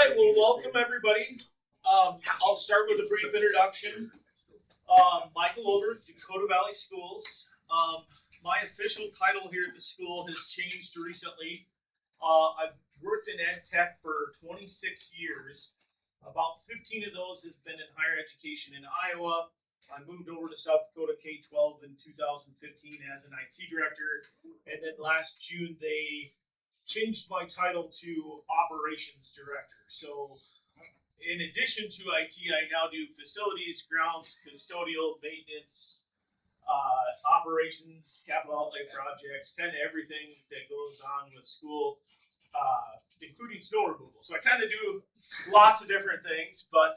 right, well, welcome everybody. I'll start with a brief introduction. Michael Oberg, Dakota Valley Schools. My official title here at the school has changed recently. I've worked in ed tech for 26 years. About 15 of those has been in higher education in Iowa. I moved over to South Dakota K-12 in 2015 as an IT director, and then last June they changed my title to operations director. So in addition to IT, I now do facilities, grounds, custodial, maintenance, operations, capital outlay projects, kind of everything that goes on with school, including snow removal. So I kind of do lots of different things, but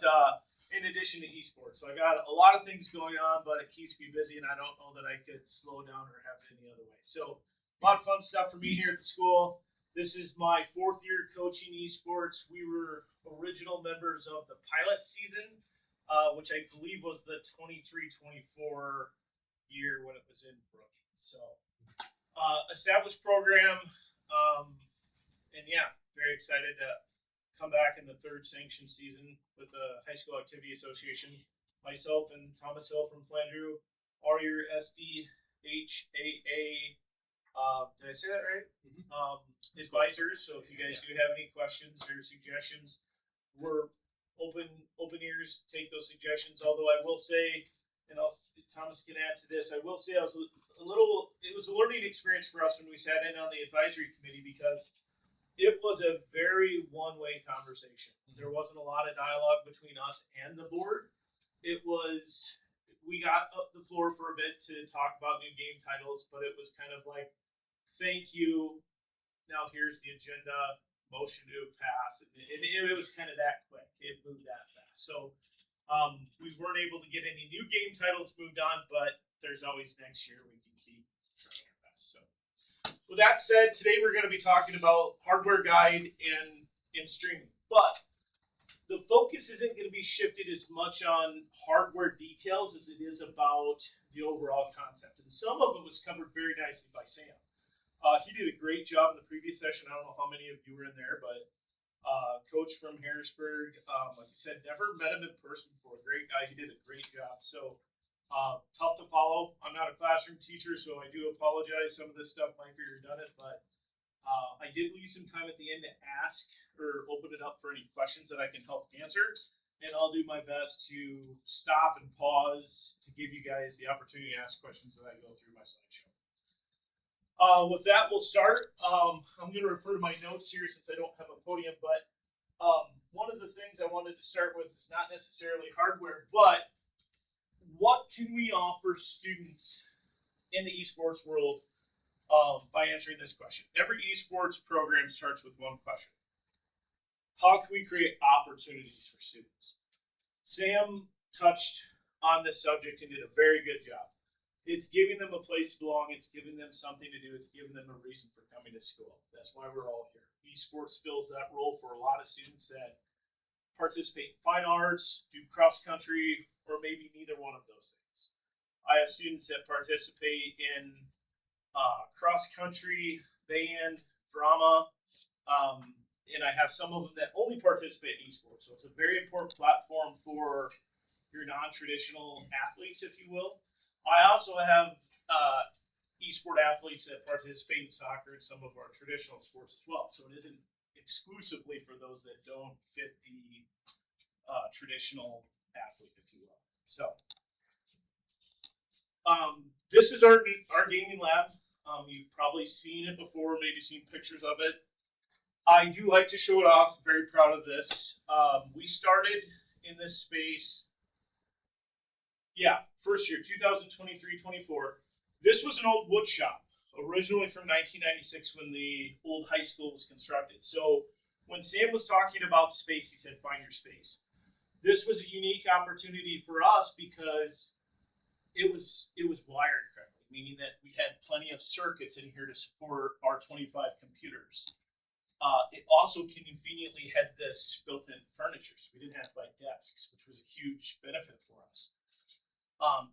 in addition to esports. So I got a lot of things going on, but it keeps me busy, and I don't know that I could slow down or have it any other way. So a lot of fun stuff for me here at the school. This is my 4th year coaching esports. We were original members of the pilot season, which I believe was the 23-24 year when it was in Brookings. So established program, and yeah, very excited to come back in the 3rd sanctioned season with the High School Activity Association. Myself and Thomas Hill from Flandreau are your SDHAA. Did I say that right? Mm-hmm. Advisors. So if you guys do have any questions or suggestions, we're open ears. Take those suggestions. Although I will say, and Thomas can add to this, I will say it was a learning experience for us when we sat in on the advisory committee, because it was a very one-way conversation. Mm-hmm. There wasn't a lot of dialogue between us and the board. We got up the floor for a bit to talk about new game titles, but it was kind of like, thank you. Now here's the agenda, motion to pass. And it was kind of that quick. It moved that fast. So we weren't able to get any new game titles moved on, but there's always next year we can keep trying our best. So with that said, today we're going to be talking about hardware guide and streaming. But the focus isn't going to be shifted as much on hardware details as it is about the overall concept. And some of it was covered very nicely by Sam. He did a great job in the previous session. I don't know how many of you were in there, but coach from Harrisburg, like I said, never met him in person before. Great guy. He did a great job. So tough to follow. I'm not a classroom teacher, so I do apologize. Some of this stuff might be redundant, but I did leave some time at the end to ask or open it up for any questions that I can help answer. And I'll do my best to stop and pause to give you guys the opportunity to ask questions as I go through my slideshow. With that, we'll start. I'm going to refer to my notes here since I don't have a podium, but one of the things I wanted to start with is not necessarily hardware, but what can we offer students in the esports world by answering this question? Every esports program starts with one question. How can we create opportunities for students? Sam touched on this subject and did a very good job. It's giving them a place to belong. It's giving them something to do. It's giving them a reason for coming to school. That's why we're all here. Esports fills that role for a lot of students that participate in fine arts, do cross country, or maybe neither one of those things. I have students that participate in cross country, band, drama, and I have some of them that only participate in esports. So it's a very important platform for your non-traditional athletes, if you will. I also have esport athletes that participate in soccer and some of our traditional sports as well. So it isn't exclusively for those that don't fit the traditional athlete, if you will. So this is our gaming lab. You've probably seen it before, maybe seen pictures of it. I do like to show it off. Very proud of this. We started in this space, first year, 2023-24. This was an old wood shop, originally from 1996 when the old high school was constructed. So when Sam was talking about space, he said, find your space. This was a unique opportunity for us because it was wired correctly, meaning that we had plenty of circuits in here to support our 25 computers. It also conveniently had this built-in furniture, so we didn't have to buy desks, which was a huge benefit for us.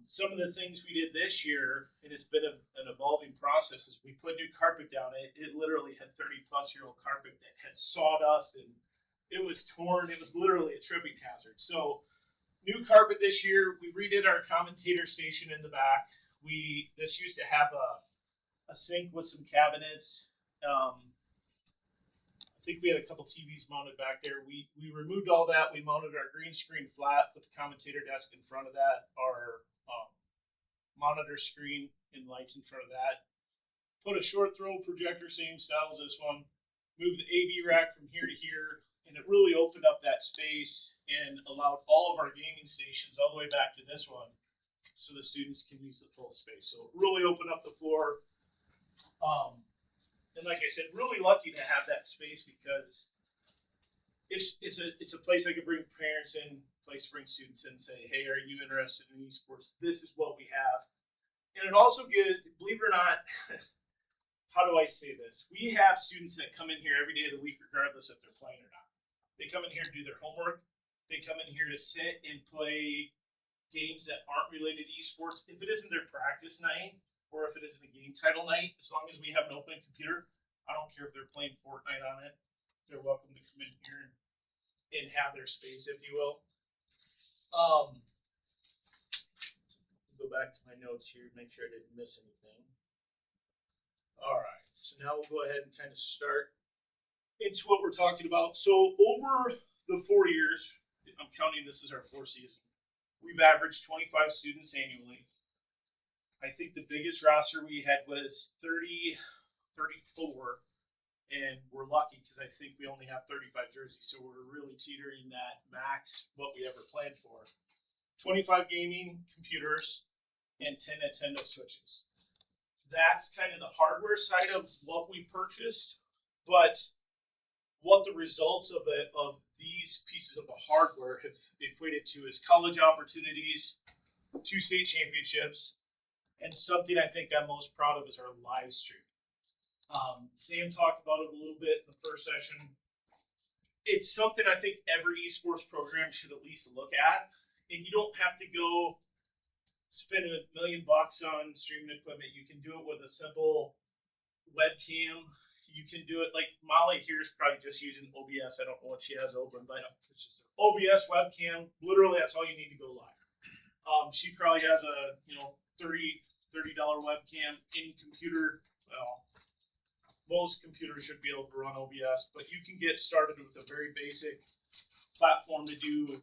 Some of the things we did this year, and it's been an evolving process, is we put new carpet down. It literally had 30-plus-year-old carpet that had sawdust and It was torn. It was literally a tripping hazard. So new carpet this year. We redid our commentator station in the back. This used to have a sink with some cabinets. I think we had a couple TVs mounted back there. We removed all that. We mounted our green screen flat, put the commentator desk in front of that, our monitor screen and lights in front of that. Put a short throw projector, same style as this one. Moved the AV rack from here to here, and it really opened up that space and allowed all of our gaming stations all the way back to this one, so the students can use the full space. So it really opened up the floor. And like I said, really lucky to have that space because it's a place I could bring parents in, place to bring students in and say, hey, are you interested in esports? This is what we have. And it also believe it or not, how do I say this? We have students that come in here every day of the week, regardless if they're playing or not. They come in here to do their homework. They come in here to sit and play games that aren't related to esports. If it isn't their practice night, or if it isn't a game title night, as long as we have an open computer, I don't care if they're playing Fortnite on it. They're welcome to come in here and have their space, if you will. Go back to my notes here, make sure I didn't miss anything. All right, so now we'll go ahead and kind of start into what we're talking about. So over the 4 years, I'm counting this as our fourth season, we've averaged 25 students annually. I think the biggest roster we had was 34, and we're lucky because I think we only have 35 jerseys, so we're really teetering that max what we ever planned for. 25 gaming computers and 10 Nintendo Switches. That's kind of the hardware side of what we purchased, but what the results of these pieces of the hardware have equated to is college opportunities, 2 state championships, and something I think I'm most proud of is our live stream. Sam talked about it a little bit in the first session. It's something I think every esports program should at least look at. And you don't have to go spend $1 million on streaming equipment. You can do it with a simple webcam. You can do it like Molly here is probably just using OBS. I don't know what she has open, but it's just an OBS webcam. Literally, that's all you need to go live. She probably has a $30 webcam. Any computer, well, most computers should be able to run OBS, but you can get started with a very basic platform to do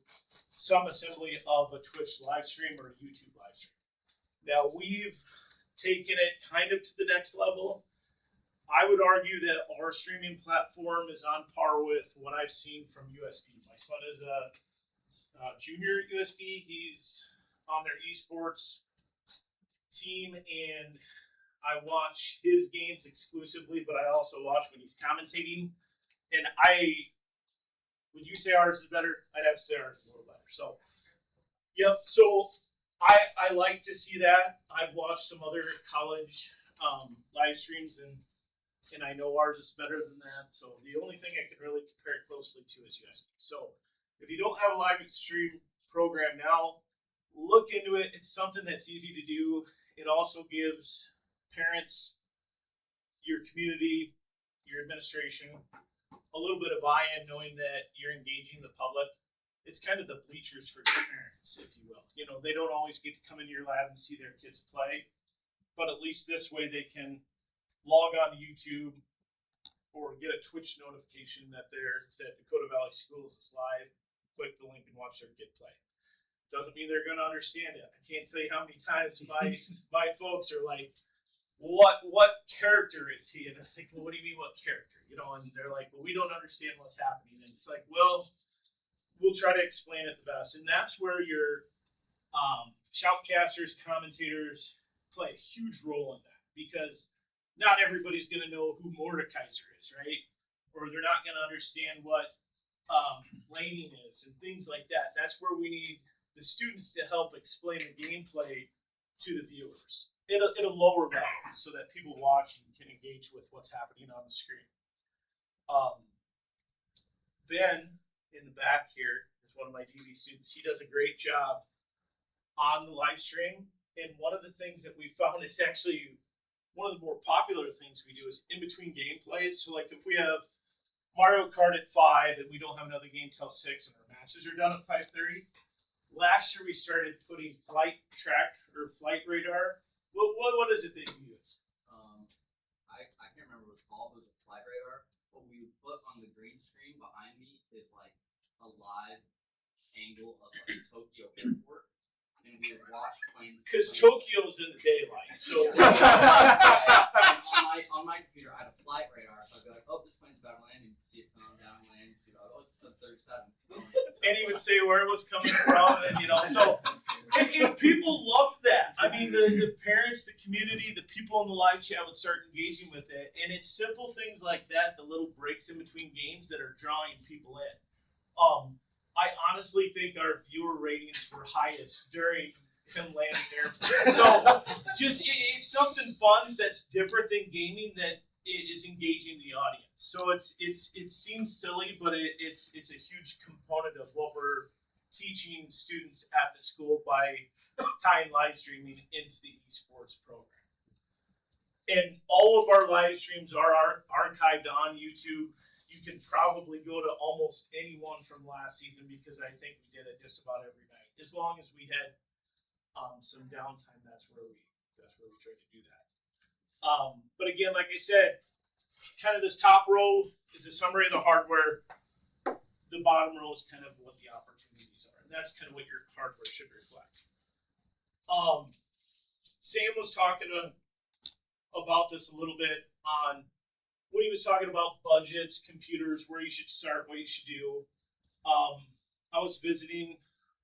some assembly of a Twitch live stream or a YouTube live stream. Now we've taken it kind of to the next level. I would argue that our streaming platform is on par with what I've seen from USD. My son is a junior at USD. He's on their esports team, and I watch his games exclusively, but I also watch when he's commentating. And would you say ours is better? I'd have to say ours is a little better. So, yep. So I like to see that. I've watched some other college live streams, and I know ours is better than that. So the only thing I can really compare it closely to is USD. So if you don't have a live stream program now, look into it. It's something that's easy to do. It also gives parents, your community, your administration, a little bit of buy-in, knowing that you're engaging the public. It's kind of the bleachers for parents, if you will. You know, they don't always get to come into your lab and see their kids play, but at least this way they can log on to YouTube or get a Twitch notification that Dakota Valley Schools is live, click the link and watch their kid play. Doesn't mean they're going to understand it. I can't tell you how many times my folks are like, what character is he? And it's like, well, what do you mean, what character? You know, and they're like, well, we don't understand what's happening. And it's like, well, we'll try to explain it the best. And that's where your shoutcasters, commentators play a huge role in that, because not everybody's going to know who Mordekaiser is, right? Or they're not going to understand what laning is and things like that. That's where we need the students to help explain the gameplay to the viewers at a lower level, so that people watching can engage with what's happening on the screen. Ben in the back here is one of my DV students. He does a great job on the live stream, and one of the things that we found is actually one of the more popular things we do is in between gameplays. So like if we have Mario Kart at 5, and we don't have another game till 6, and our matches are done at 5:30. Last year we started putting flight radar. What is it that you use? I can't remember what it's called. It was a flight radar. What we would put on the green screen behind me is like a live angle of like Tokyo Airport, and we would watch planes. Because Tokyo's in the daylight, so. On my computer, I had a flight radar, so I'd be like, "Oh, this plane's about to land." And you see it come down, land. You see, oh, it's 37. And he would say where it was coming from, and so and people loved that. I mean, the parents, the community, the people in the live chat would start engaging with it, and it's simple things like that, the little breaks in between games that are drawing people in. I honestly think our viewer ratings were highest during him landing there. So it's something fun that's different than gaming that is engaging the audience. So it seems silly, but it's a huge component of what we're teaching students at the school by tying live streaming into the esports program. And all of our live streams are archived on YouTube. You can probably go to almost any one from last season because I think we did it just about every night. As long as we had some downtime, that's where we tried to do that. But again, like I said, kind of this top row is a summary of the hardware. The bottom row is kind of what the opportunities are, and that's kind of what your hardware should reflect. Sam was talking about this a little bit on when he was talking about budgets, computers, where you should start, what you should do. I was visiting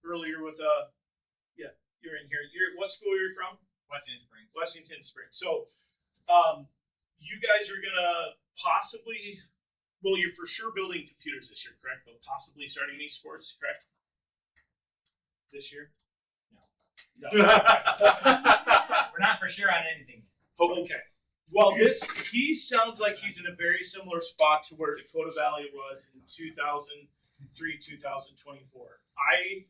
earlier with you're in here. What school are you from? Washington Springs. So, you guys are gonna possibly, well, you're for sure building computers this year, correct? But possibly starting esports, correct? This year? No. We're not for sure on anything. Okay. Well, he sounds like he's in a very similar spot to where Dakota Valley was in 2003, 2024. I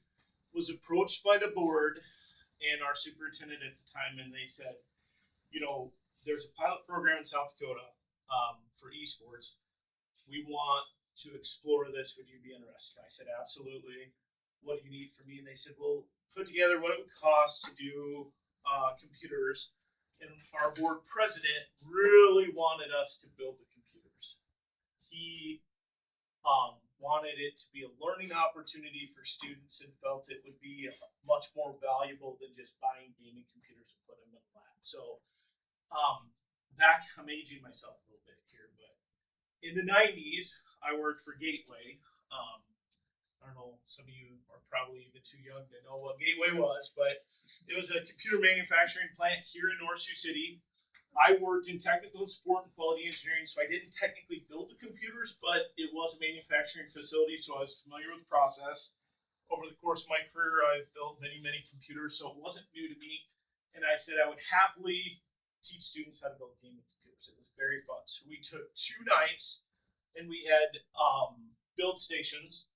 was approached by the board and our superintendent at the time, and they said, there's a pilot program in South Dakota for esports. We want to explore this. Would you be interested? I said, absolutely. What do you need from me? And they said, well, put together what it would cost to do computers. And our board president really wanted us to build the computers. He wanted it to be a learning opportunity for students and felt it would be much more valuable than just buying gaming computers and put them in the lab. So I'm aging myself a little bit here, but in the 90s, I worked for Gateway. I don't know, some of you are probably even too young to know what Gateway was, but it was a computer manufacturing plant here in North Sioux City. I worked in technical support and quality engineering, so I didn't technically build the computers, but it was a manufacturing facility, so I was familiar with the process. Over the course of my career, I've built many, many computers, so it wasn't new to me. And I said I would happily teach students how to build gaming computers. It was very fun. So we took 2 nights, and we had build stations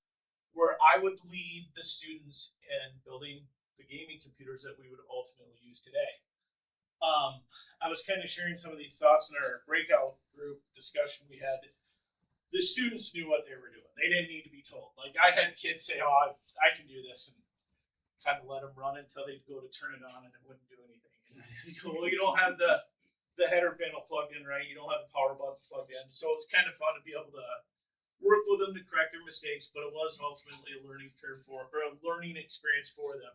where I would lead the students in building the gaming computers that we would ultimately use today. I was kind of sharing some of these thoughts in our breakout group discussion we had. The students knew what they were doing. They didn't need to be told. Like, I had kids say, oh, I can do this, and kind of let them run until they'd go to turn it on, and it wouldn't do anything. And I'd go, well, you don't have the header panel plugged in, right? You don't have the power button plugged in. So it's kind of fun to be able to work with them to correct their mistakes, but it was ultimately a learning experience for them.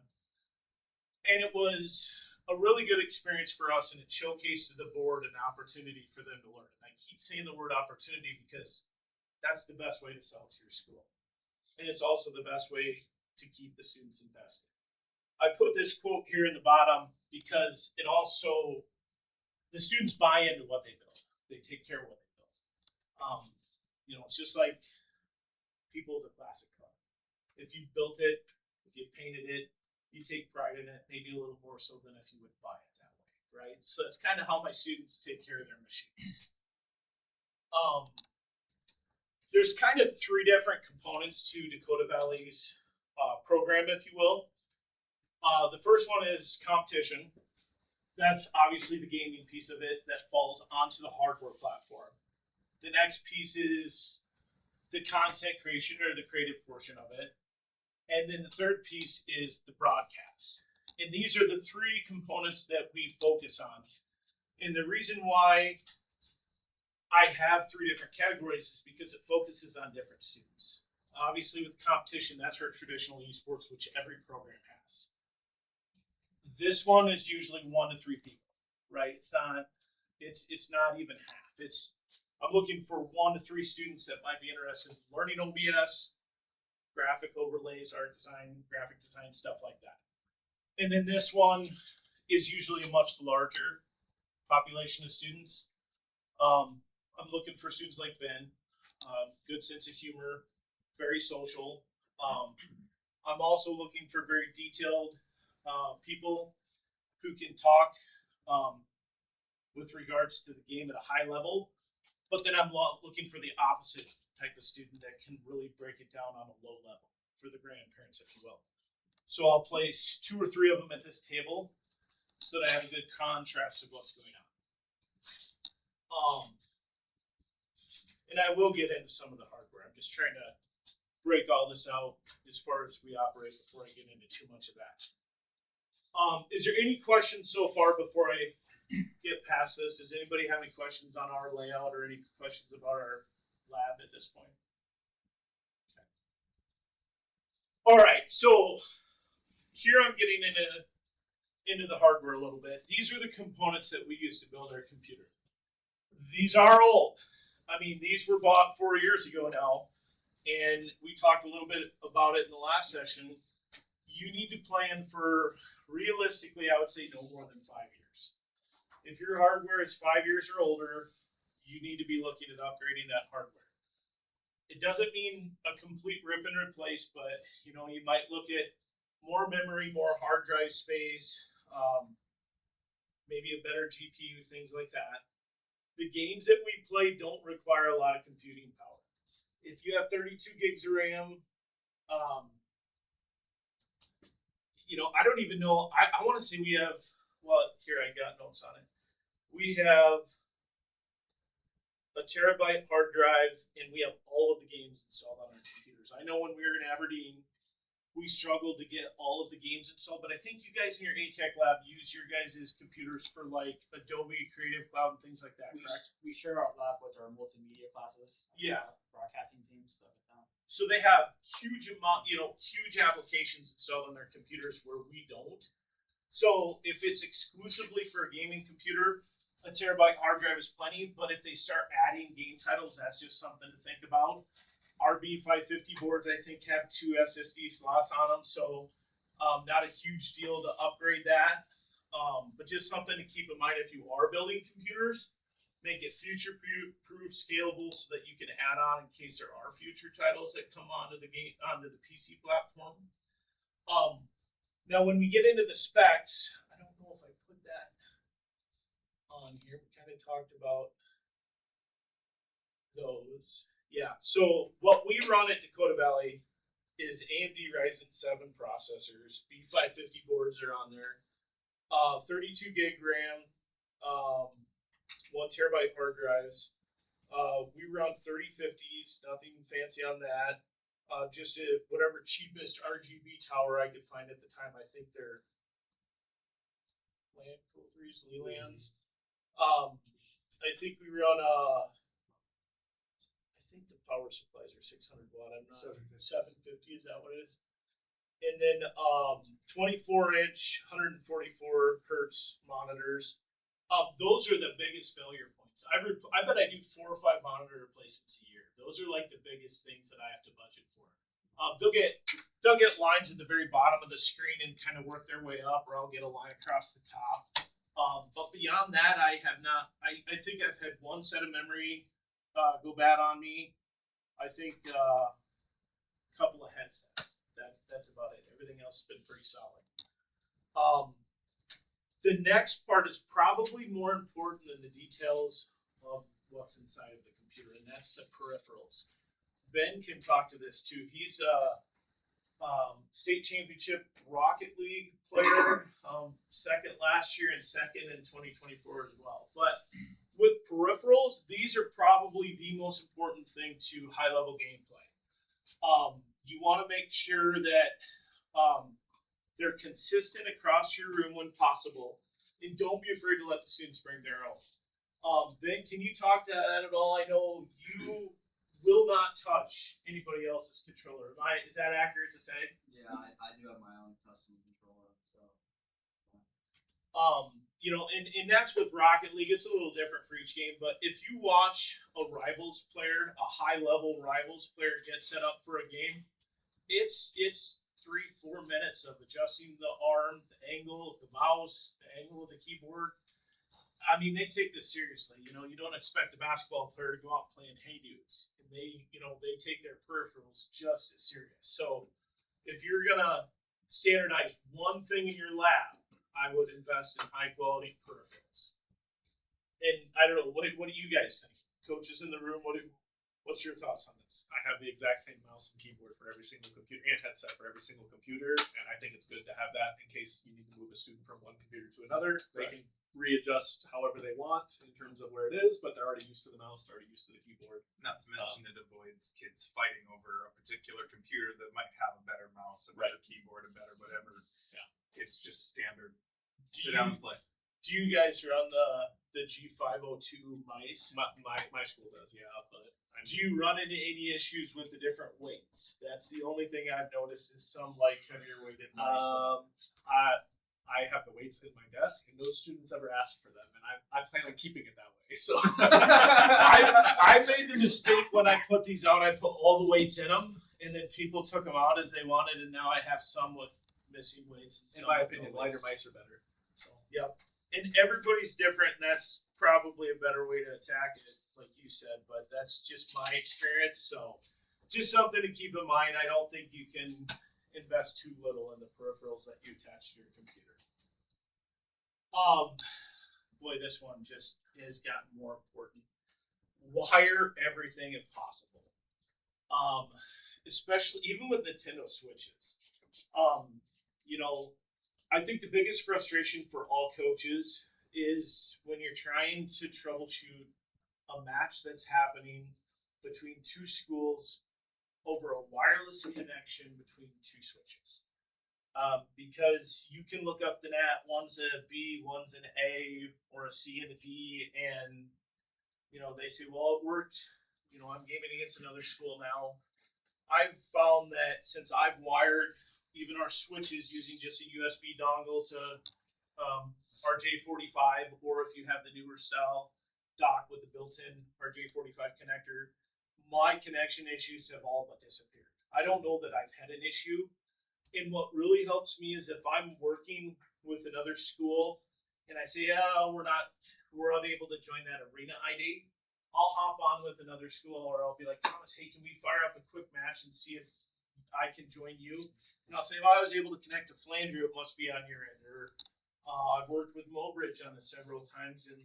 And it was a really good experience for us, and it showcased to the board an opportunity for them to learn. And I keep saying the word opportunity because that's the best way to sell to your school. And it's also the best way to keep the students invested. I put this quote here in the bottom because it also, the students buy into what they build. They take care of what they build. It's just like people with a classic car. If you built it, if you painted it, you take pride in it, maybe a little more so than if you would buy it that way, right? So that's kind of how my students take care of their machines. There's kind of 3 different components to Dakota Valley's program, if you will. The first one is competition. That's obviously the gaming piece of it that falls onto the hardware platform. The next piece is the content creation or the creative portion of it. And then the third piece is the broadcast. And these are the three components that we focus on. And the reason why I have three different categories is because it focuses on different students. Obviously, with competition, that's our traditional esports, which every program has. This one is usually 1 to 3 people, right? It's not even half. I'm looking for 1 to 3 students that might be interested in learning OBS, graphic overlays, art design, graphic design, stuff like that. And then this one is usually a much larger population of students. I'm looking for students like Ben, good sense of humor, very social. I'm also looking for very detailed people who can talk with regards to the game at a high level. But then I'm looking for the opposite type of student that can really break it down on a low level for the grandparents, if you will. So I'll place 2 or 3 of them at this table so that I have a good contrast of what's going on. And I will get into some of the hardware. I'm just trying to break all this out as far as we operate before I get into too much of that. Is there any questions so far before I get past this? Does anybody have any questions on our layout or any questions about our lab at this point? Okay. All right, so here I'm getting into the hardware a little bit. These are the components that we use to build our computer. These are old. I mean, these were bought 4 years ago now, and we talked a little bit about it in the last session. You need to plan for, realistically, I would say no more than 5 years. If your hardware is 5 years or older, you need to be looking at upgrading that hardware. It doesn't mean a complete rip and replace, but you might look at more memory, more hard drive space, maybe a better GPU, things like that. The games that we play don't require a lot of computing power. If you have 32 gigs of RAM, I don't even know. I want to say we have, well, here I got notes on it. We have a terabyte hard drive, and we have all of the games installed on our computers. I know when we were in Aberdeen, we struggled to get all of the games installed, but I think you guys in your ATech lab use your guys' computers for like Adobe Creative Cloud and things like that, correct? We share our lab with our multimedia classes. Yeah. Broadcasting teams, stuff like that. So they have huge applications installed on their computers where we don't. So if it's exclusively for a gaming computer, a terabyte hard drive is plenty, but if they start adding game titles, that's just something to think about. Our B550 boards, I think, have 2 SSD slots on them, so not a huge deal to upgrade that. But just something to keep in mind if you are building computers, make it future-proof, scalable, so that you can add on in case there are future titles that come onto the PC platform. Now, when we get into the specs, I don't know if I put that on here. We kind of talked about those. Yeah, so what we run at Dakota Valley is AMD Ryzen 7 processors. B550 boards are on there. 32 gig RAM, 1 terabyte hard drives. We run 3050s, nothing fancy on that. Just whatever cheapest RGB tower I could find at the time. I think they're Land Pro 3s, Lelands. I think we run I think the power supplies are 600 watt. I'm not 750. Is that what it is? And then 24-inch, 144 hertz monitors. Those are the biggest failure points. I bet I do 4 or 5 monitor replacements a year. Those are like the biggest things that I have to budget for. They'll get lines at the very bottom of the screen and kind of work their way up, or I'll get a line across the top. But beyond that, I have not. I think I've had one set of memory go bad on me. I think a couple of headsets. That's about it. Everything else has been pretty solid. The next part is probably more important than the details of what's inside of the computer, and that's the peripherals. Ben can talk to this too. He's a state championship Rocket League player, second last year and second in 2024 as well. But with peripherals, these are probably the most important thing to high level gameplay. You want to make sure that they're consistent across your room when possible, and don't be afraid to let the students bring their own. Ben, can you talk to that at all? I know you will not touch anybody else's controller. Is that accurate to say? Yeah, I do have my own custom controller, so. You know, and that's with Rocket League. It's a little different for each game, but if you watch a Rivals player, a high level Rivals player get set up for a game, it's 3-4 minutes of adjusting the arm, the angle of the mouse, the angle of the keyboard. I mean, they take this seriously. You know, you don't expect a basketball player to go out playing Hey Dudes, and they take their peripherals just as serious. So, if you're gonna standardize one thing in your lab, I would invest in high quality peripherals. And I don't know, what do you guys think? Coaches in the room, what's your thoughts on this? I have the exact same mouse and keyboard for every single computer and headset for every single computer, and I think it's good to have that in case you need to move a student from one computer to another. They can readjust however they want in terms of where it is, but they're already used to the mouse, they're already used to the keyboard. Not to mention it avoids kids fighting over a particular computer that might have a better mouse, a better keyboard, a better whatever. Yeah. It's just standard. Sit down and play. Do you guys run the G502 mice? My school does, yeah. But do you run into any issues with the different weights? That's the only thing I've noticed is some like heavier weighted mice. I have the weights at my desk, and no students ever ask for them, and I plan on keeping it that way. So I made the mistake when I put these out. I put all the weights in them, and then people took them out as they wanted, and now I have some with missing weights. And in my opinion, lighter mice are better. So yep. And everybody's different, and that's probably a better way to attack it, like you said. But that's just my experience. So just something to keep in mind. I don't think you can invest too little in the peripherals that you attach to your computer. Boy, this one just has gotten more important. Wire everything if possible. Especially even with Nintendo Switches. You know, I think the biggest frustration for all coaches is when you're trying to troubleshoot a match that's happening between two schools over a wireless connection between two switches. Because you can look up the NAT, one's a B, one's an A, or a C and a D, and they say, well, it worked. I'm gaming against another school now. I've found that since I've wired even our switches using just a USB dongle to RJ45, or if you have the newer style dock with the built-in RJ45 connector, my connection issues have all but disappeared. I don't know that I've had an issue. And what really helps me is if I'm working with another school and I say, we're unable to join that arena ID, I'll hop on with another school, or I'll be like, Thomas, hey, can we fire up a quick match and see if I can join you? And I'll say, well, I was able to connect to Flandreau, it must be on your end. Or I've worked with Mobridge on this several times, and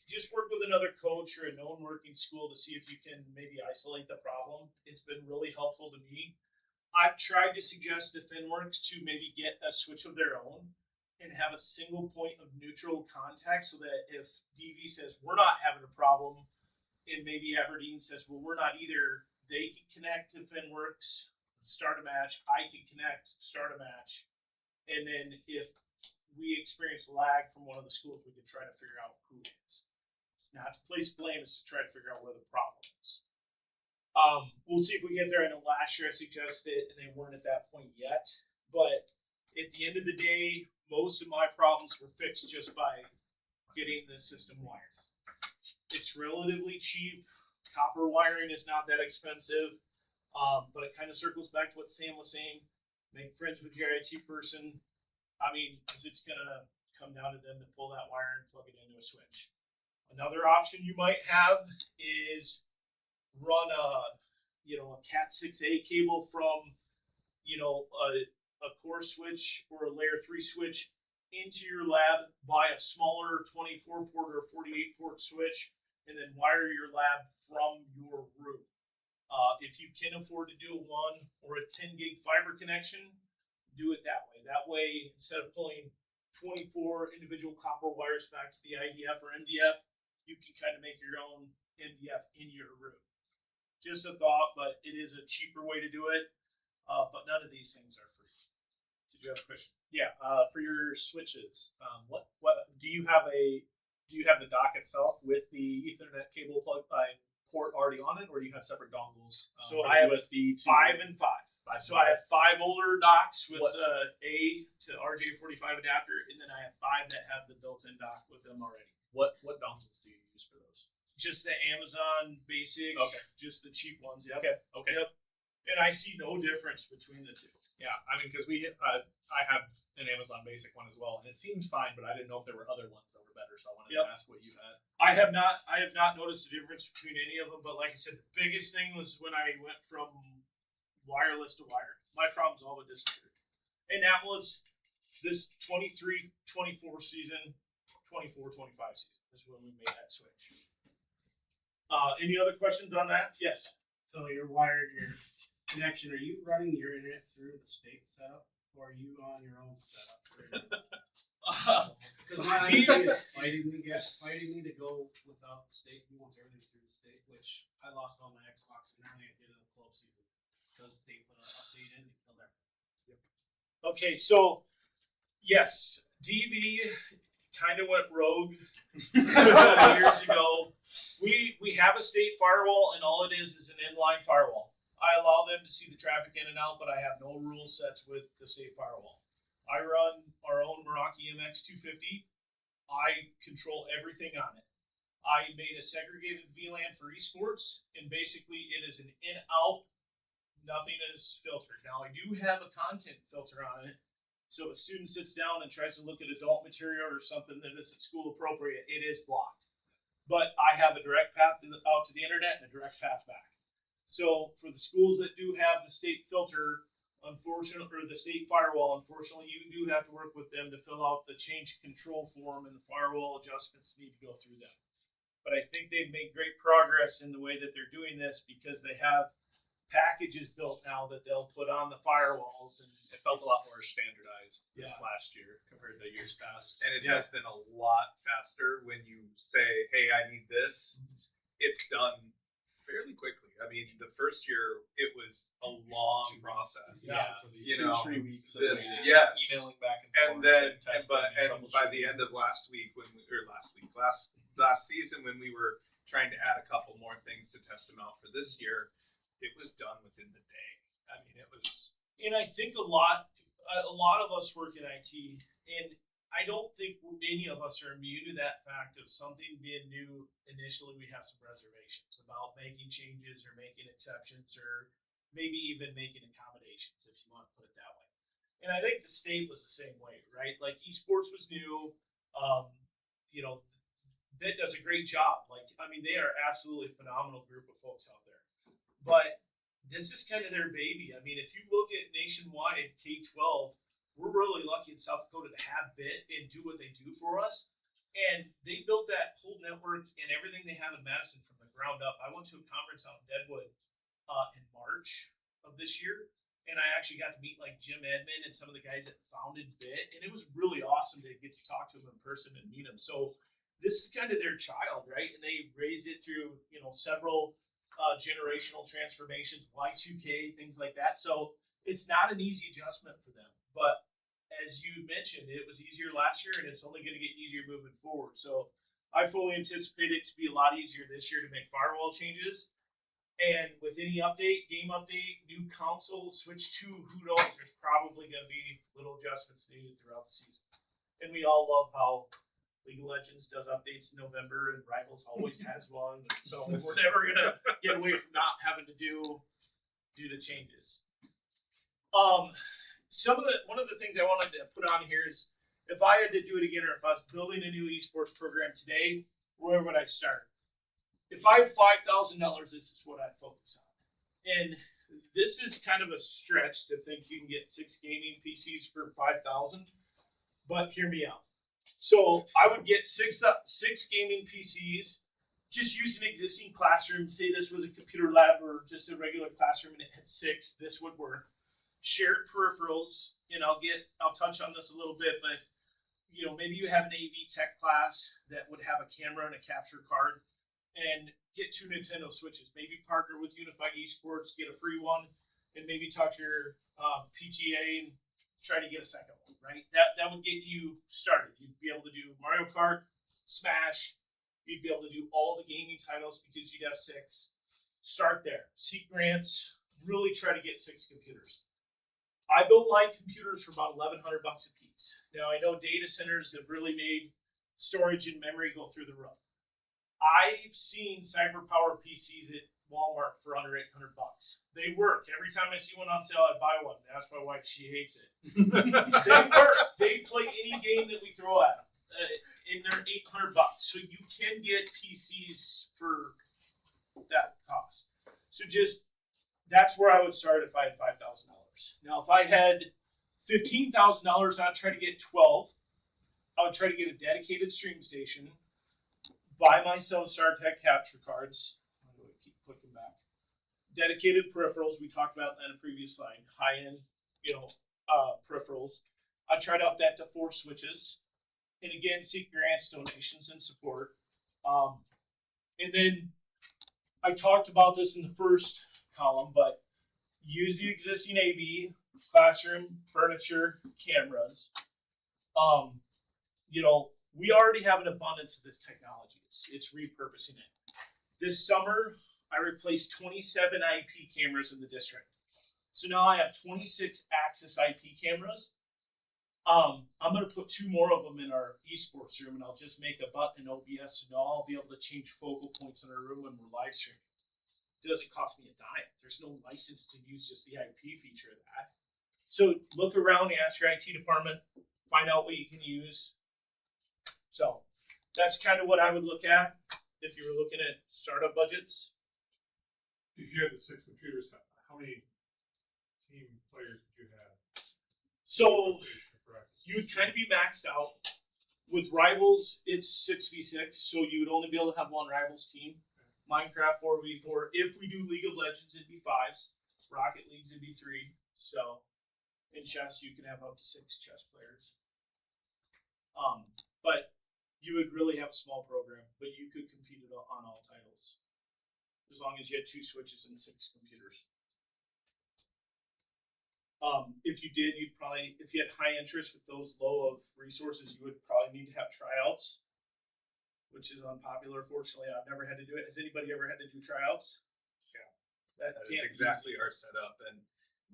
just work with another coach or a known working school to see if you can maybe isolate the problem. It's been really helpful to me. I've tried to suggest to Finworks to maybe get a switch of their own and have a single point of neutral contact so that if DV says we're not having a problem and maybe Aberdeen says, well, we're not either, they can connect to Finworks, start a match, I can connect, start a match, and then if we experience lag from one of the schools, we can try to figure out who it is. It's not to place blame, it's to try to figure out where the problem is. We'll see if we get there. I know last year I suggested it, and they weren't at that point yet. But at the end of the day, most of my problems were fixed just by getting the system wired. It's relatively cheap. Copper wiring is not that expensive. But it kind of circles back to what Sam was saying. Make friends with your IT person. I mean, because it's going to come down to them to pull that wire and plug it into a switch. Another option you might have is run a Cat 6A cable from a core switch or a layer 3 switch into your lab, buy a smaller 24 port or 48 port switch, and then wire your lab from your room. If you can afford to do a 1 or a 10 gig fiber connection, do it that way. That way, instead of pulling 24 individual copper wires back to the IDF or MDF, you can kind of make your own MDF in your room. Just a thought, but it is a cheaper way to do it. But none of these things are free. Did you have a question? Yeah, for your switches, what do you have the dock itself with the Ethernet cable plug port already on it, or do you have separate dongles? So for I have USB to 5 and 5. So I have 5 older docks with What? the A to RJ45 adapter, and then I have 5 that have the built-in dock with them already. What dongles do you use for those? Just the Amazon basic, Okay. just the cheap ones. Yep. Okay. Yep. And I see no difference between the two. Yeah, I mean, because I have an Amazon Basic one as well, and it seemed fine, but I didn't know if there were other ones that were better, so I wanted Yep. to ask what you had. I have not noticed a difference between any of them, but like I said, the biggest thing was when I went from wireless to wired. My problems all but disappeared. And that was this 23-24 season, 24-25 season is when we made that switch. Any other questions on that? Yes. So your connection, are you running your internet through the state setup, or are you on your own setup? Because my idea is fighting me to go without the state. He wants everything through the state, which I lost all my Xbox and everything at the end of the club season because they put an update in and killed everything. Okay, so yes, DV kind of went rogue years ago. We have a state firewall, and all it is an inline firewall. I allow them to see the traffic in and out, but I have no rule sets with the state firewall. I run our own Meraki MX250. I control everything on it. I made a segregated VLAN for esports, and basically it is an in-out. Nothing is filtered. Now I do have a content filter on it, so if a student sits down and tries to look at adult material or something that isn't school appropriate, it is blocked. But I have a direct path out to the internet and a direct path back. So for the schools that do have the state filter, unfortunately, or the state firewall, unfortunately, you do have to work with them to fill out the change control form, and the firewall adjustments need to go through them. But I think they've made great progress in the way that they're doing this because they have packages built now that they'll put on the firewalls, and It felt a lot more standardized this Yeah. last year compared to years past. And it has been a lot faster when you say, hey, I need this. It's done fairly quickly. I mean, the first year, it was a long process. Yeah. You know, 3 weeks of this- waiting, yes. emailing back and And forth, then, and, testing but, and by the troubleshooting. end of last season, when we were trying to add a couple more things to test them out for this year, it was done within the day. I mean, it was. And I think a lot of us work in IT, and I don't think many of us are immune to that fact of something being new. Initially, we have some reservations about making changes or making exceptions or maybe even making accommodations, if you want to put it that way. And I think the state was the same way, right? Like esports was new. BIT does a great job. They are absolutely a phenomenal group of folks out there. But this is kind of their baby. I mean, if you look at nationwide K-12, we're really lucky in South Dakota to have BIT and do what they do for us. And they built that whole network and everything they have in Madison from the ground up. I went to a conference out in Deadwood in March of this year, and I actually got to meet Jim Edmond and some of the guys that founded BIT, and it was really awesome to get to talk to them in person and meet them. So this is kind of their child, right? And they raised it through several generational transformations, Y2K, things like that. So it's not an easy adjustment for them. But as you mentioned, it was easier last year, and it's only going to get easier moving forward. So I fully anticipate it to be a lot easier this year to make firewall changes. And with any game update, new console, switch to, who knows, there's probably going to be little adjustments needed throughout the season. And we all love how League of Legends does updates in November, and Rivals always has one. So we're never going to get away from not having to do the changes. One of the things I wanted to put on here is if I had to do it again, or if I was building a new esports program today, where would I start? If I had $5,000, this is what I'd focus on. And this is kind of a stretch to think you can get 6 gaming PCs for $5,000, but hear me out. So I would get six gaming PCs, just use an existing classroom. Say this was a computer lab or just a regular classroom and it had 6, this would work. Shared peripherals, and I'll touch on this a little bit, but maybe you have an AV tech class that would have a camera and a capture card, and get 2 Nintendo Switches. Maybe partner with Unified Esports, get a free one, and maybe talk to your PTA and try to get a second one, right? That would get you started. You'd be able to do Mario Kart, Smash. You'd be able to do all the gaming titles because you'd have 6. Start there. Seek grants. Really try to get 6 computers. I built my computers for about $1,100 a piece. Now I know data centers have really made storage and memory go through the roof. I've seen CyberPower PCs at Walmart for under $800. They work. Every time I see one on sale, I buy one. Ask my wife; she hates it. They work. They play any game that we throw at them, and they're $800. So you can get PCs for that cost. So that's where I would start if I had $5,000. Now, if I had $15,000, I'd try to get 12. I would try to get a dedicated stream station. Buy myself StarTech capture cards. I'm going to keep clicking back. Dedicated peripherals. We talked about that in a previous slide. High-end, peripherals. I tried to up that to 4 switches. And again, seek grants, donations, and support. And then I talked about this in the first column, but use the existing AV, classroom, furniture, cameras. We already have an abundance of this technology. It's repurposing it. This summer, I replaced 27 IP cameras in the district. So now I have 26 Axis IP cameras. I'm going to put 2 more of them in our esports room, and I'll just make a button in OBS, so now I'll be able to change focal points in our room when we're live streaming. It doesn't cost me a dime. There's no license to use just the IP feature of that. So look around, ask your IT department, find out what you can use. So that's kind of what I would look at if you were looking at startup budgets. If you had the 6 computers, how many team players did you have? So you would kind of be maxed out. With Rivals, it's 6v6, so you would only be able to have 1 Rivals team. Minecraft 4v4. If we do League of Legends, it'd be 5s. Rocket Leagues, it'd be 3. So in chess, you could have up to 6 chess players. But you would really have a small program, but you could compete on all titles as long as you had 2 switches and 6 computers. If you did, if you had high interest with those low of resources, you would probably need to have tryouts, which is unpopular. Fortunately, I've never had to do it. Has anybody ever had to do tryouts? Yeah, that is exactly our setup, and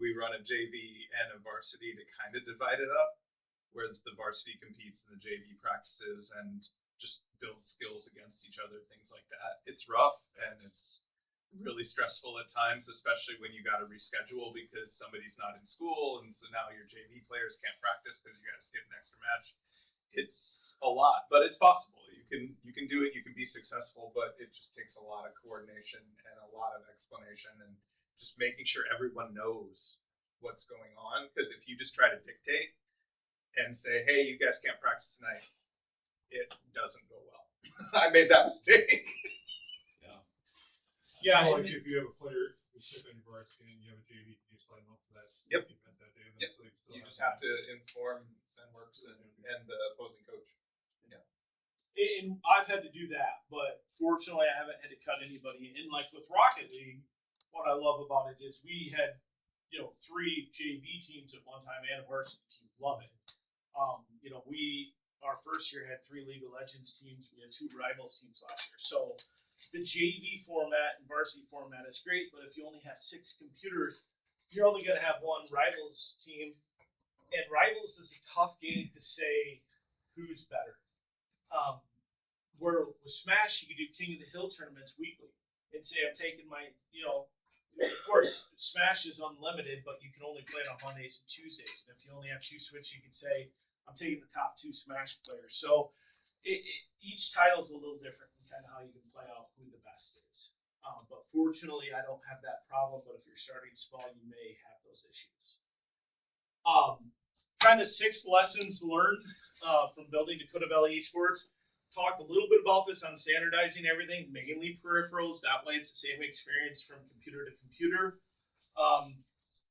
we run a JV and a varsity to kind of divide it up, whereas the varsity competes in the JV practices and just builds skills against each other, things like that. It's rough and it's really stressful at times, especially when you got to reschedule because somebody's not in school, and so now your JV players can't practice because you got to skip an extra match. It's a lot, but it's possible. You can do it. You can be successful, but it just takes a lot of coordination and a lot of explanation and just making sure everyone knows what's going on. Because if you just try to dictate and say, "Hey, you guys can't practice tonight," it doesn't go well. I made that mistake. Yeah, So like if you have a player who's sick on your varsity and you have a JV, you just let them up for that Yep. event that day. Yep. So You just have to inform Fenworks and the opposing coach. And I've had to do that, but fortunately, I haven't had to cut anybody. And like with Rocket League, what I love about it is we had 3 JV teams at one time and a varsity team. Love it. Our first year had 3 League of Legends teams. We had 2 Rivals teams last year. So the JV format and varsity format is great, but if you only have 6 computers, you're only going to have 1 Rivals team. And Rivals is a tough game to say who's better. Where with Smash, you could do King of the Hill tournaments weekly and say, I'm taking my, of course, Smash is unlimited, but you can only play it on Mondays and Tuesdays. And if you only have 2 switches, you can say, I'm taking the top 2 Smash players. So each title is a little different in kind of how you can play out who the best is. But fortunately, I don't have that problem. But if you're starting small, you may have those issues. Kind of 6 lessons learned from building Dakota Valley Esports. Talked a little bit about this on standardizing everything, mainly peripherals. That way it's the same experience from computer to computer.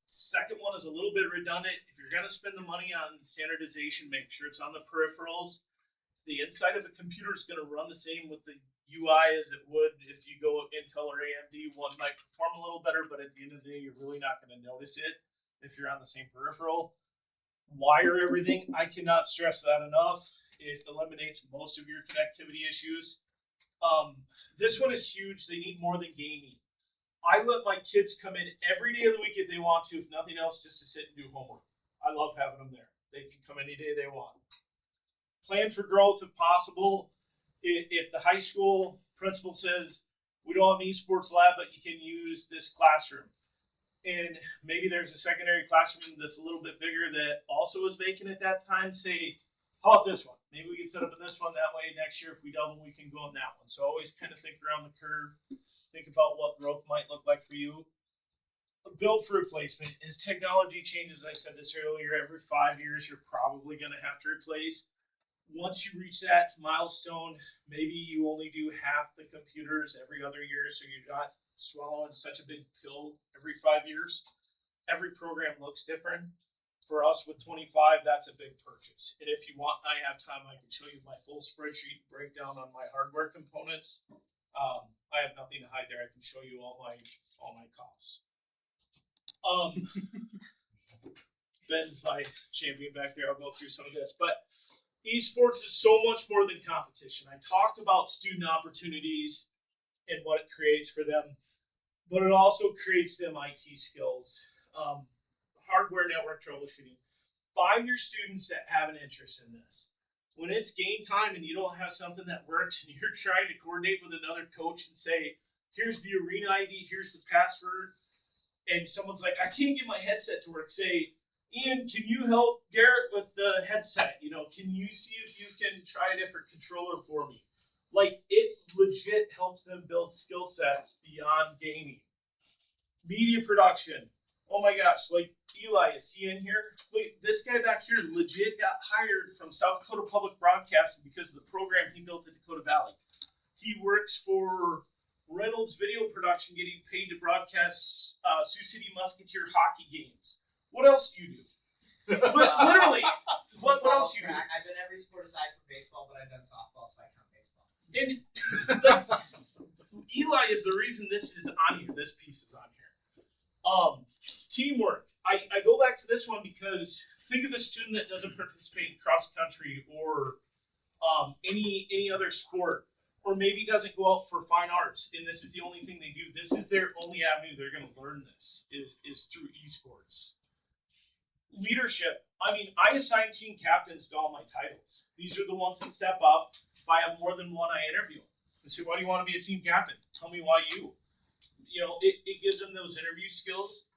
Second one is a little bit redundant. If you're going to spend the money on standardization, make sure it's on the peripherals. The inside of the computer is going to run the same with the UI as it would if you go Intel or AMD. One might perform a little better, but at the end of the day, you're really not going to notice it if you're on the same peripheral. Wire everything. I cannot stress that enough. It eliminates most of your connectivity issues. This one is huge. They need more than gaming. I let my kids come in every day of the week if they want to, if nothing else, just to sit and do homework. I love having them there. They can come any day they want. Plan for growth if possible. If the high school principal says, we don't have an esports lab, but you can use this classroom, and maybe there's a secondary classroom that's a little bit bigger that also is vacant at that time, say, how about this one? Maybe we can set up in this one. That way next year, if we double, we can go in that one. So always kind of think around the curve. Think about what growth might look like for you. Build for replacement. As technology changes, I said this earlier, every 5 years, you're probably going to have to replace. Once you reach that milestone, maybe you only do half the computers every other year, so you're not swallowing such a big pill every 5 years. Every program looks different. For us with 25, that's a big purchase. And if you want, I have time, I can show you my full spreadsheet breakdown on my hardware components. I have nothing to hide there. I can show you all my costs. Ben's my champion back there. I'll go through some of this, but esports is so much more than competition. I talked about student opportunities and what it creates for them, but it also creates them IT skills, hardware, network troubleshooting. Find your students that have an interest in this. When it's game time and you don't have something that works and you're trying to coordinate with another coach and say, here's the arena ID, here's the password, and someone's like, I can't get my headset to work, say, Ian, can you help Garrett with the headset? Can you see if you can try a different controller for me? Like, it legit helps them build skill sets beyond gaming. Media production. Oh my gosh, like Eli, is he in here? Wait, this guy back here legit got hired from South Dakota Public Broadcasting because of the program he built at Dakota Valley. He works for Reynolds Video Production, getting paid to broadcast Sioux City Musketeer hockey games. What else do you do? Literally, what else do you do? I've done every sport aside from baseball, but I've done softball, so I count baseball. And Eli is the reason this is on here. This piece is on here. Teamwork. I go back to this one because think of the student that doesn't participate in cross country or any other sport, or maybe doesn't go out for fine arts, and this is the only thing they do. This is their only avenue they're going to learn this is through esports. Leadership. I mean, I assign team captains to all my titles. These are the ones that step up. If I have more than one, I interview them. I say, why do you want to be a team captain? Tell me why you. It gives them those interview skills.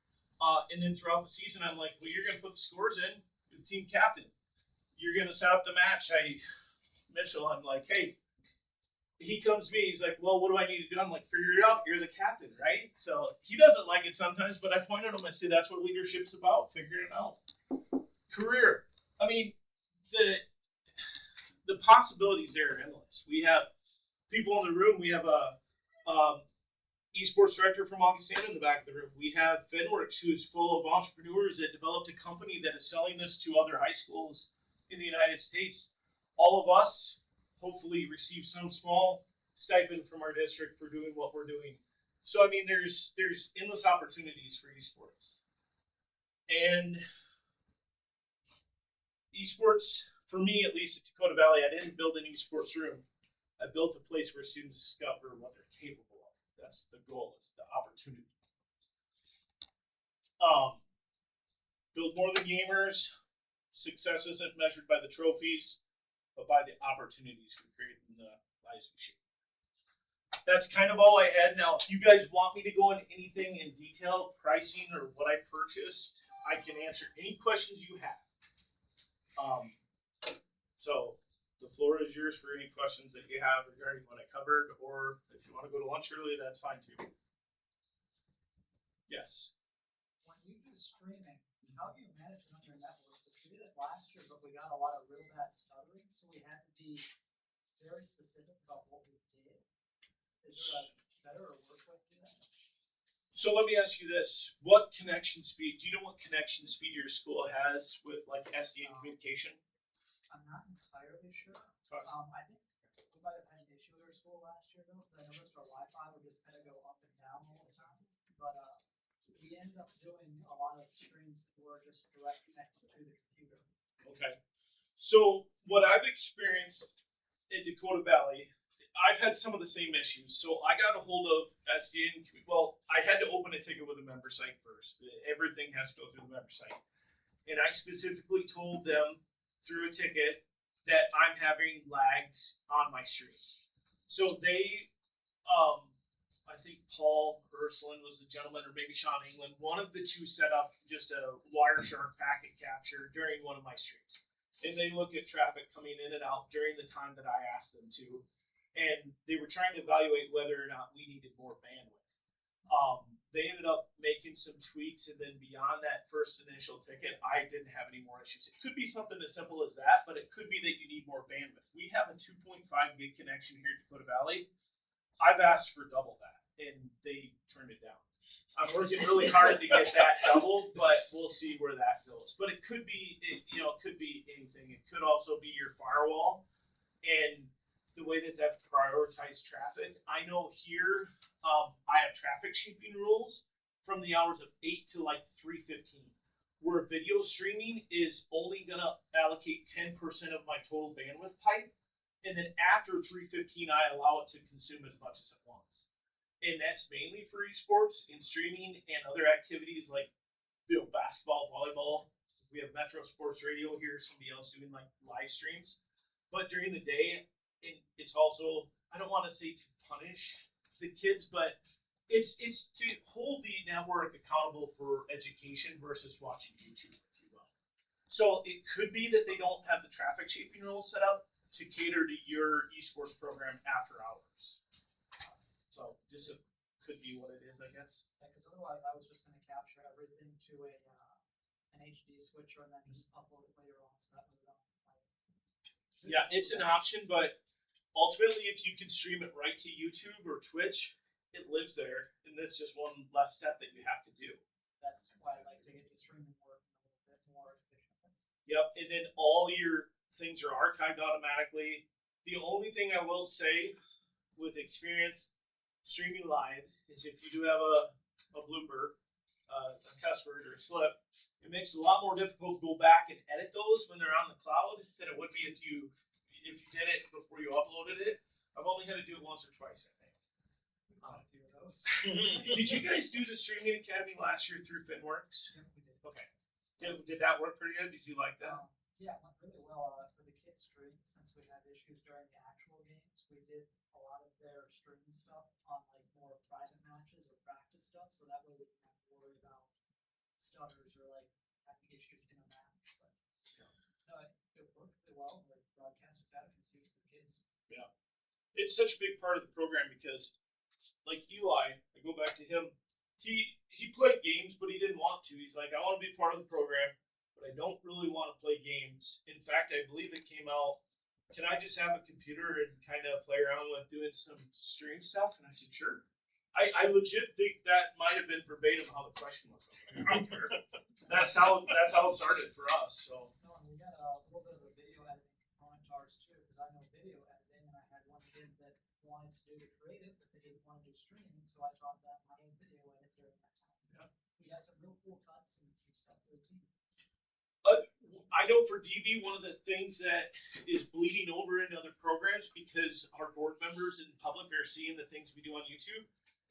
And then throughout the season, I'm like, well, you're going to put the scores in. You're the team captain. You're going to set up the match. Mitchell, I'm like, hey, he comes to me. He's like, well, what do I need to do? I'm like, figure it out. You're the captain, right? So he doesn't like it sometimes, but I point at him. I say, that's what leadership's about, figuring it out. Career. I mean, the possibilities there are endless. We have people in the room. We have a esports director from Augustana in the back of the room. We have Finworks, who's full of entrepreneurs that developed a company that is selling this to other high schools in the United States. All of us hopefully receive some small stipend from our district for doing what we're doing. So, I mean, there's endless opportunities for esports. And esports, for me at least at Dakota Valley, I didn't build an esports room. I built a place where students discover what they're capable of. That's the goal, is the opportunity. Build more than gamers. Success isn't measured by the trophies, but by the opportunities we create in the lives we shape. That's kind of all I had. Now, if you guys want me to go into anything in detail, pricing or what I purchased, I can answer any questions you have. So the floor is yours for any questions that you have regarding what I covered, or if you want to go to lunch early, that's fine too. Yes. When you do streaming, how do you manage it on your network? We did it last year, but we got a lot of real bad stuttering, so we had to be very specific about what we did. Is there a better or worse way to do that? So let me ask you this: what connection speed? Do you know what connection speed your school has with like SDN communication? I'm not entirely sure. I think we might have had an issue with our school last year though, because I noticed our Wi-Fi would just kind of go up and down all the time. But we ended up doing a lot of streams that were just direct connected to the computer. Okay. So what I've experienced in Dakota Valley, I've had some of the same issues. So I got a hold of SDN. Well, I had to open a ticket with a member site first. Everything has to go through the member site. And I specifically told them through a ticket that I'm having lags on my streams. So they, I think Paul Ursuline was the gentleman, or maybe Sean England. One of the two set up just a Wireshark packet capture during one of my streams. And they look at traffic coming in and out during the time that I asked them to. And they were trying to evaluate whether or not we needed more bandwidth. They ended up making some tweaks, and then beyond that first initial ticket, I didn't have any more issues. It could be something as simple as that, but it could be that you need more bandwidth. We have a 2.5 gig connection here at Dakota Valley. I've asked for double that, and they turned it down. I'm working really hard to get that doubled, but we'll see where that goes. But it could be, it could be anything. It could also be your firewall, and the way that prioritized traffic. I know here, I have traffic shaping rules from the hours of 8 to like 3:15, where video streaming is only gonna allocate 10% of my total bandwidth pipe, and then after 3:15, I allow it to consume as much as it wants. And that's mainly for esports and streaming and other activities like basketball, volleyball. We have Metro Sports Radio here, somebody else doing like live streams. But during the day, and it's also, I don't want to say to punish the kids, but it's to hold the network accountable for education versus watching YouTube, if you will. So it could be that they don't have the traffic shaping rules set up to cater to your esports program after hours. So this could be what it is, I guess. Yeah, because otherwise I was just going to capture everything to an HD switcher and then just upload it later on, so that way we don't. Yeah, it's an option, but ultimately, if you can stream it right to YouTube or Twitch, it lives there, and that's just one less step that you have to do. That's why I like to get the streaming working a little bit more efficiently. Yep, and then all your things are archived automatically. The only thing I will say with experience streaming live is if you do have a blooper, a cuss word, or a slip, it makes it a lot more difficult to go back and edit those when they're on the cloud than it would be if you did it before you uploaded it. I've only had to do it once or twice, I think. We got a few of those. Did you guys do the Streaming Academy last year through FinWorks? Yeah, we did. Okay. Did that work pretty good? Did you like that? Yeah, it went really well for the kids stream. Since we had issues during the actual games, we did a lot of their streaming stuff on like more private matches or practice stuff, so that way we didn't have to worry about stutters or like having issues in a match. But no, it worked really well. Like broadcast academies used for kids. Yeah. It's such a big part of the program because, like Eli, I go back to him. He played games, but he didn't want to. He's like, I want to be part of the program, but I don't really want to play games. In fact, I believe it came out, can I just have a computer and kind of play around with doing some stream stuff? And I said, sure. I legit think that might have been verbatim how the question was. I don't care. That's how it started for us. So. No, and we got a little bit of a video editing component to ours too, because I know video editing, and I had one kid that wanted to do the creative, but they didn't want to do streaming, so I taught them my own video editor in that time. Yeah. We got some real cool cuts and some stuff for the team. I know for DV, one of the things that is bleeding over into other programs because our board members and public are seeing the things we do on YouTube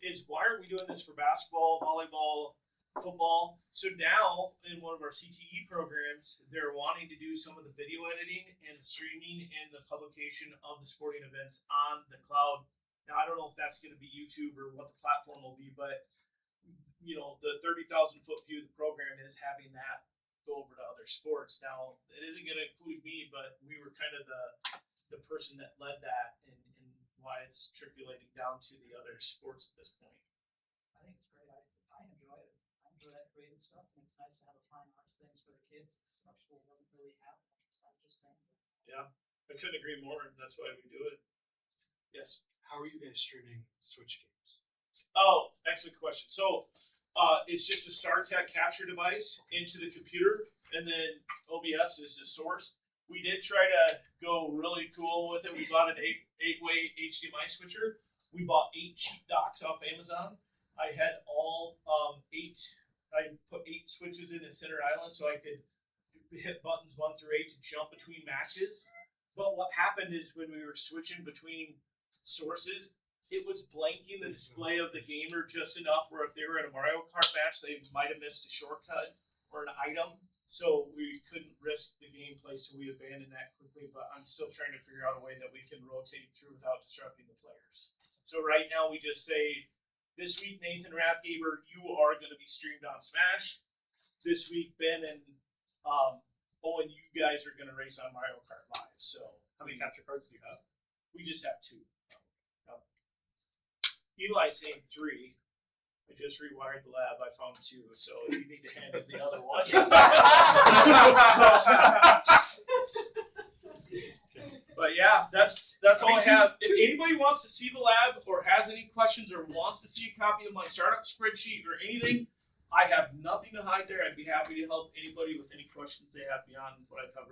is why aren't we doing this for basketball, volleyball, football? So now in one of our CTE programs, they're wanting to do some of the video editing and the streaming and the publication of the sporting events on the cloud. Now, I don't know if that's going to be YouTube or what the platform will be, but the 30,000 foot view of the program is having that go over to other sports. Now, it isn't going to include me, but we were kind of the person that led that and why it's trickulating down to the other sports at this point. I think it's great. I enjoy it. I enjoy that creative stuff, and it's nice to have a fine arts things for the kids. Our school doesn't really have much besides just family. Yeah, I couldn't agree more, and that's why we do it. Yes. How are you guys streaming Switch games? Oh, excellent question. So, it's just a StarTech capture device into the computer, and then OBS is the source. We did try to go really cool with it. We bought an eight-way HDMI switcher. We bought 8 cheap docks off Amazon. I had all 8. I put 8 switches in center island so I could hit buttons 1 through 8 to jump between matches. But what happened is when we were switching between sources, it was blanking the display of the gamer just enough where if they were in a Mario Kart match, they might have missed a shortcut or an item. So we couldn't risk the gameplay, so we abandoned that quickly. But I'm still trying to figure out a way that we can rotate through without disrupting the players. So right now we just say, this week Nathan Rathgaber, you are going to be streamed on Smash. This week Ben and Owen, you guys are going to race on Mario Kart Live. So How many capture cards do you have? we just have 2. Eli's saying 3. I just rewired the lab. I found 2, so you need to hand in the other one. But yeah, that's all I have. If anybody wants to see the lab or has any questions or wants to see a copy of my startup spreadsheet or anything, I have nothing to hide there. I'd be happy to help anybody with any questions they have beyond what I covered.